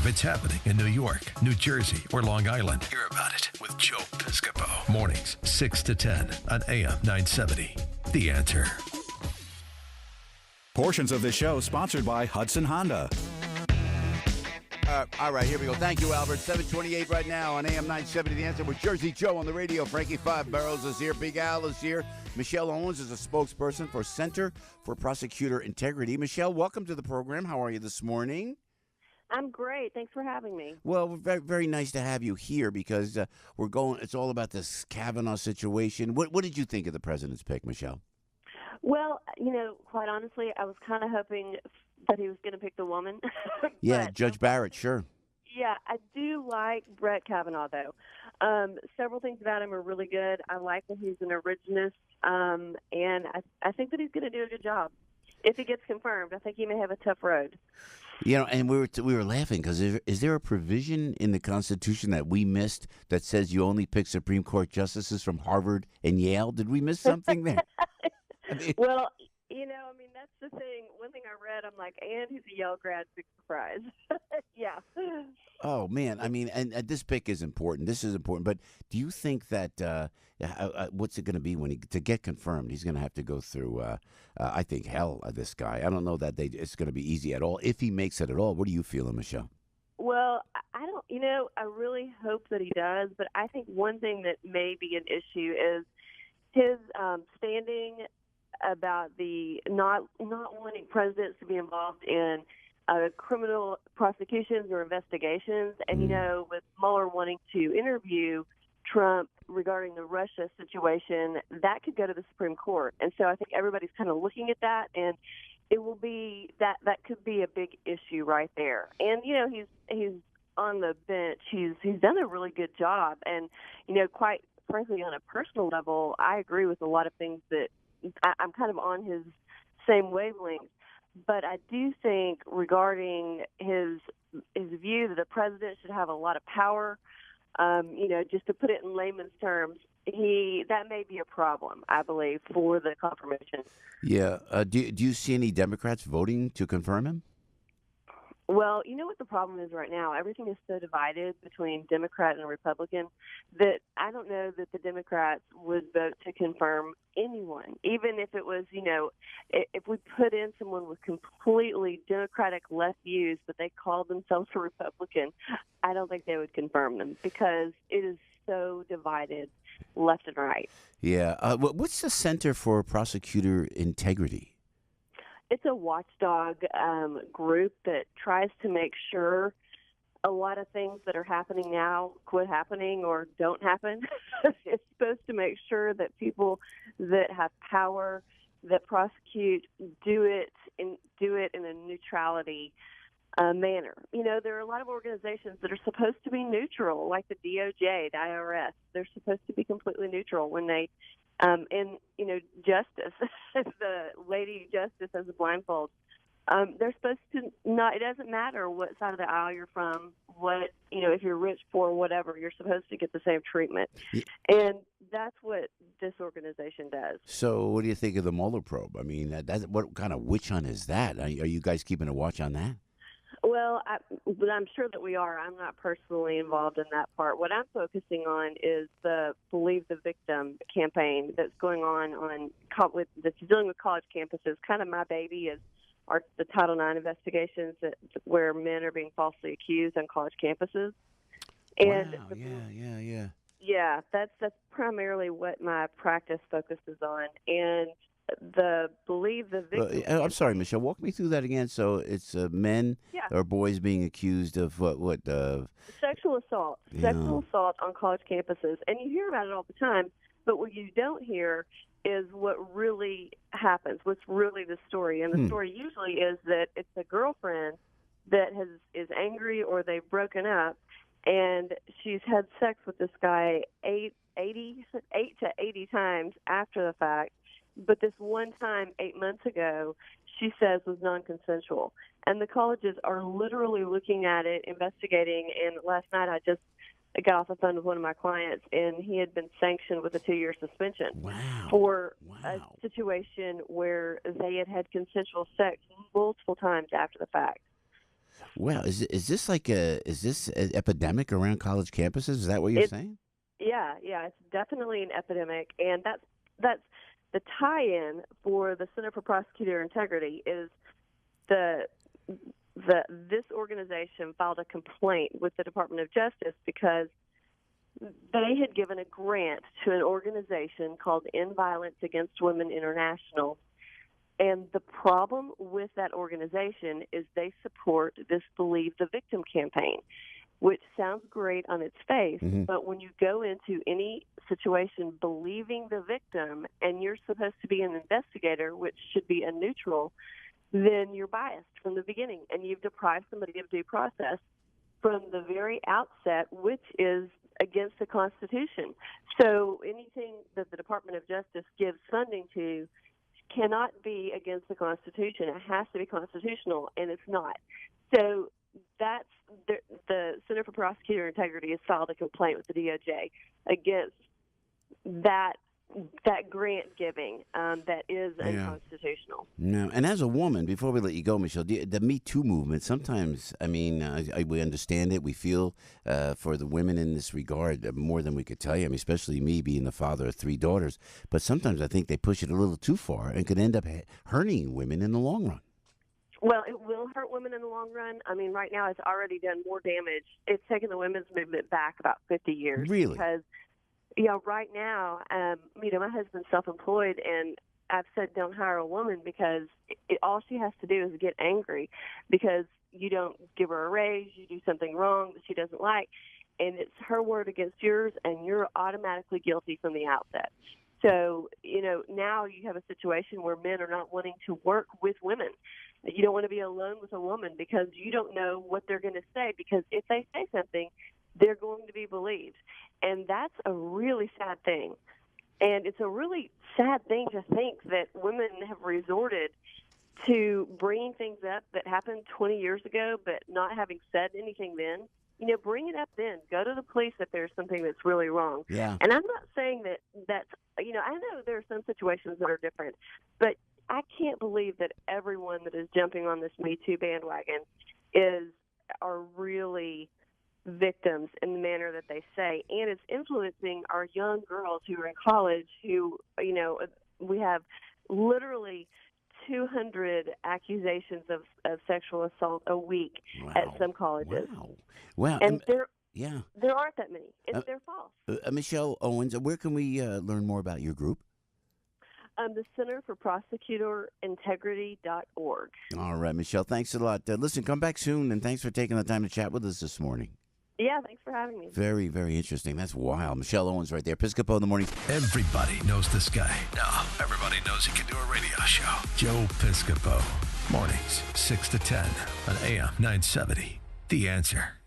If it's happening in New York, New Jersey, or Long Island, hear about it with Joe Piscopo. Mornings, 6 to 10 on AM 970. The Answer. Portions of this show sponsored by Hudson Honda. All right, here we go. Thank you, Albert. 7:28 right now on AM 970. The Answer with Jersey Joe on the radio. Frankie Five Barrels is here. Big Al is here. Michelle Owens is a spokesperson for Center for Prosecutor Integrity. Michelle, welcome to the program. How are you this morning? I'm great. Thanks for having me. Well, very, very nice to have you here because it's all about this Kavanaugh situation. What did you think of the president's pick, Michelle? Well, quite honestly, I was kind of hoping that he was going to pick the woman. Yeah, but, Judge Barrett, sure. Yeah, I do like Brett Kavanaugh, though. Several things about him are really good. I like that he's an originist, and I think that he's going to do a good job. If he gets confirmed, I think he may have a tough road. And we were laughing because is there a provision in the Constitution that we missed that says you only pick Supreme Court justices from Harvard and Yale? Did we miss something there? Well, that's the thing. One thing I read, I'm like, and he's a Yale grad, big surprise. Yeah. Oh, man. And this pick is important. This is important. But do you think that what's it going to be to get confirmed? He's going to have to go through, I think, hell, this guy. I don't know that it's going to be easy at all. If he makes it at all, what are you feeling, Michelle? Well, I don't, I really hope that he does. But I think one thing that may be an issue is his standing about the not wanting presidents to be involved in criminal prosecutions or investigations. And, with Mueller wanting to interview Trump regarding the Russia situation, that could go to the Supreme Court. And so I think everybody's kind of looking at that, and it will be that could be a big issue right there. And, he's on the bench. He's done a really good job. And, quite frankly, on a personal level, I agree with a lot of things that I'm kind of on his same wavelength. But I do think regarding his view that the president should have a lot of power, just to put it in layman's terms, that may be a problem, I believe, for the confirmation. Yeah. Do you see any Democrats voting to confirm him? Well, you know what the problem is right now? Everything is so divided between Democrat and Republican that I don't know that the Democrats would vote to confirm anyone, even if it was, if we put in someone with completely Democratic left views, but they called themselves a Republican, I don't think they would confirm them because it is so divided left and right. Yeah. What's the Center for Prosecutor Integrity? It's a watchdog group that tries to make sure a lot of things that are happening now quit happening or don't happen. It's supposed to make sure that people that have power that prosecute do it in a neutrality manner. There are a lot of organizations that are supposed to be neutral, like the DOJ, the IRS. They're supposed to be completely neutral when they Justice, the lady Justice has a blindfold. They're supposed to not. It doesn't matter what side of the aisle you're from. If you're rich, poor, whatever, you're supposed to get the same treatment. Yeah. And that's what this organization does. So, what do you think of the Mueller probe? What kind of witch hunt is that? Are you guys keeping a watch on that? Well, I'm sure that we are. I'm not personally involved in that part. What I'm focusing on is the Believe the Victim campaign that's going on that's dealing with college campuses. Kind of my baby is the Title IX investigations where men are being falsely accused on college campuses. And wow, yeah. Yeah, that's primarily what my practice focuses on. And the Believe the Victim. I'm sorry, Michelle. Walk me through that again. So it's men or boys being accused of what? Sexual assault. Yeah. Sexual assault on college campuses, and you hear about it all the time. But what you don't hear is what really happens. What's really the story? And the story usually is that it's a girlfriend that is angry or they've broken up, and she's had sex with this guy 8 to 80 times after the fact. But this one time 8 months ago, she says was non-consensual. And the colleges are literally looking at it, investigating. And last night I got off the phone with one of my clients, and he had been sanctioned with a 2-year suspension for a situation where they had consensual sex multiple times after the fact. Well, is this an epidemic around college campuses? Is that what you're saying? Yeah, it's definitely an epidemic, and that's the tie-in for the Center for Prosecutor Integrity is this organization filed a complaint with the Department of Justice because they had given a grant to an organization called End Violence Against Women International. And the problem with that organization is they support this Believe the Victim campaign, which sounds great on its face, but when you go into any situation believing the victim and you're supposed to be an investigator, which should be a neutral, then you're biased from the beginning, and you've deprived somebody of due process from the very outset, which is against the Constitution. So anything that the Department of Justice gives funding to cannot be against the Constitution. It has to be constitutional, and it's not. So that's the Center for Prosecutor Integrity has filed a complaint with the DOJ against that grant giving that is unconstitutional. No, and as a woman, before we let you go, Michelle, the Me Too movement, sometimes, I mean, we understand it. We feel for the women in this regard more than we could tell you. I mean, especially me being the father of 3 daughters. But sometimes I think they push it a little too far and could end up hurting women in the long run. Well, it will hurt women in the long run. I mean, right now it's already done more damage. It's taken the women's movement back about 50 years. Really? Because right now, my husband's self-employed, and I've said don't hire a woman because all she has to do is get angry because you don't give her a raise, you do something wrong that she doesn't like, and it's her word against yours, and you're automatically guilty from the outset. So, now you have a situation where men are not wanting to work with women. You don't want to be alone with a woman because you don't know what they're going to say, because if they say something, they're going to be believed. And that's a really sad thing. And it's a really sad thing to think that women have resorted to bringing things up that happened 20 years ago, but not having said anything then. Bring it up then. Go to the police if there's something that's really wrong. Yeah. And I'm not saying that's, I know there are some situations that are different, but I can't believe that everyone that is jumping on this Me Too bandwagon are really victims in the manner that they say, and it's influencing our young girls who are in college who, we have literally 200 accusations of sexual assault a week at some colleges. Wow. And there aren't that many. They're false. Michelle Owens, where can we learn more about your group? The Center for Prosecutor Integrity.org. All right, Michelle, thanks a lot. Listen, come back soon, and thanks for taking the time to chat with us this morning. Yeah, thanks for having me. Very, very interesting. That's wild. Michelle Owens right there. Piscopo in the morning. Everybody knows this guy. No, everybody knows he can do a radio show. Joe Piscopo. Mornings, 6 to 10 on AM 970. The Answer.